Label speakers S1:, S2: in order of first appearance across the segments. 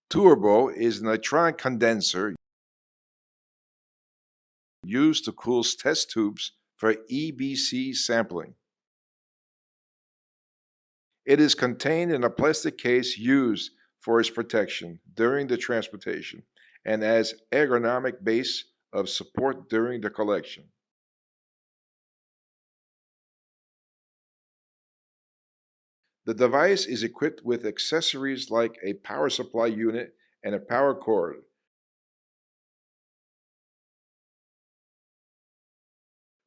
S1: Turbo is an electron condenser used to cool test tubes for EBC sampling. It is contained in a plastic case used for its protection during the transportation and as ergonomic base of support during the collection. The device is equipped with accessories like a power supply unit and a power cord.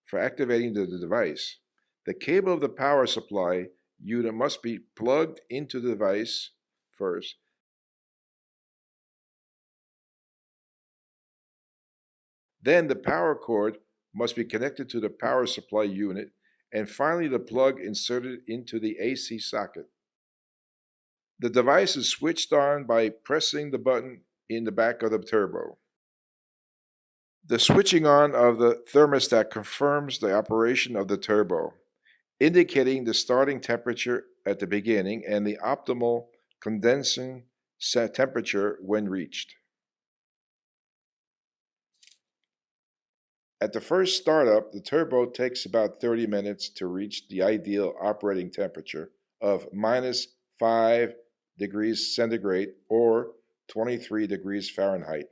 S1: For activating the device, the cable of the power supply unit must be plugged into the device first. Then the power cord must be connected to the power supply unit, and finally the plug inserted into the AC socket. The device is switched on by pressing the button in the back of the turbo. The switching on of the thermostat confirms the operation of the turbo, indicating the starting temperature at the beginning and the optimal condensing temperature when reached. At the first startup, the turbo takes about 30 minutes to reach the ideal operating temperature of minus 5 degrees centigrade or 23 degrees Fahrenheit.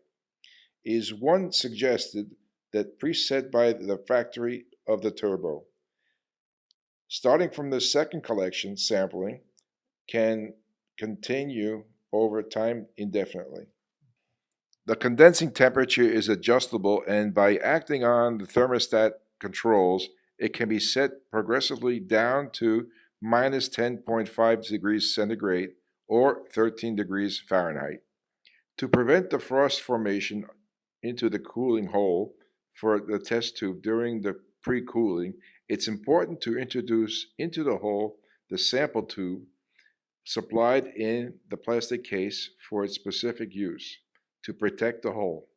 S1: Is one suggested that preset by the factory of the turbo. Starting from the second collection, sampling can continue over time indefinitely. The condensing temperature is adjustable, and by acting on the thermostat controls, it can be set progressively down to minus 10.5 degrees centigrade or 13 degrees Fahrenheit. To prevent the frost formation into the cooling hole for the test tube during the pre-cooling, it's important to introduce into the hole the sample tube supplied in the plastic case for its specific use to protect the hole.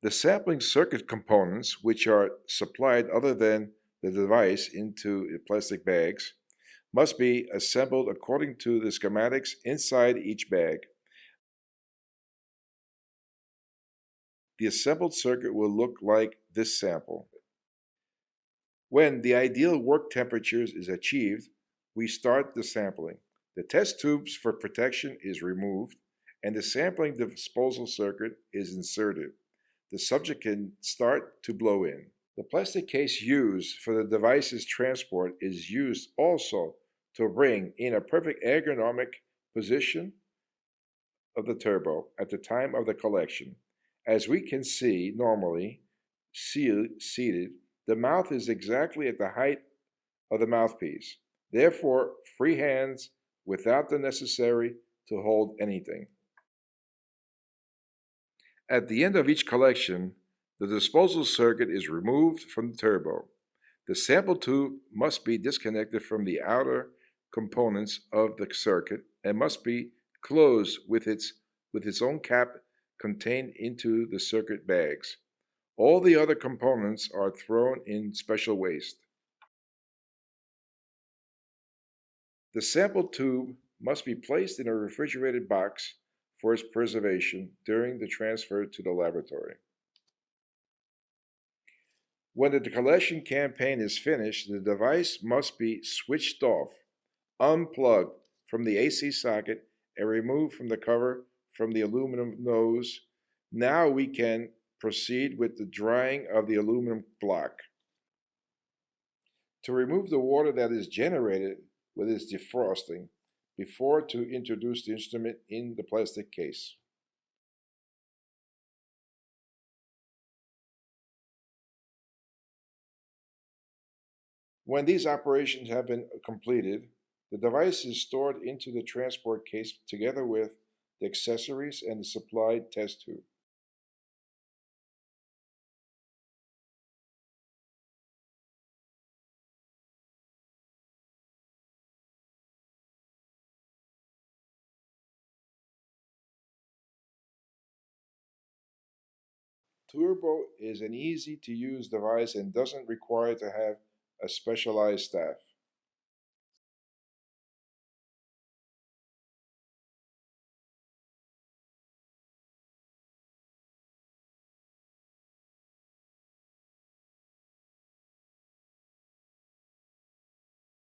S1: The sampling circuit components, which are supplied other than the device into plastic bags, must be assembled according to the schematics inside each bag. The assembled circuit will look like this sample. When the ideal work temperature is achieved, we start the sampling. The test tubes for protection is removed, and the sampling disposal circuit is inserted. The subject can start to blow in. The plastic case used for the device's transport is used also to bring in a perfect ergonomic position of the turbo at the time of the collection. As we can see, normally seated, the mouth is exactly at the height of the mouthpiece. Therefore, free hands without the necessary to hold anything. At the end of each collection, the disposal circuit is removed from the turbo. The sample tube must be disconnected from the outer components of the circuit and must be closed with its own cap contained into the circuit bags. All the other components are thrown in special waste. The sample tube must be placed in a refrigerated box for its preservation during the transfer to the laboratory. When the collection campaign is finished, the device must be switched off, unplugged from the AC socket, and removed from the cover from the aluminum nose. Now we can proceed with the drying of the aluminum block. To remove the water that is generated with its defrosting, before to introduce the instrument in the plastic case. When these operations have been completed, the device is stored into the transport case together with the accessories and the supplied test tube. Turbo is an easy to use device and doesn't require to have a specialized staff.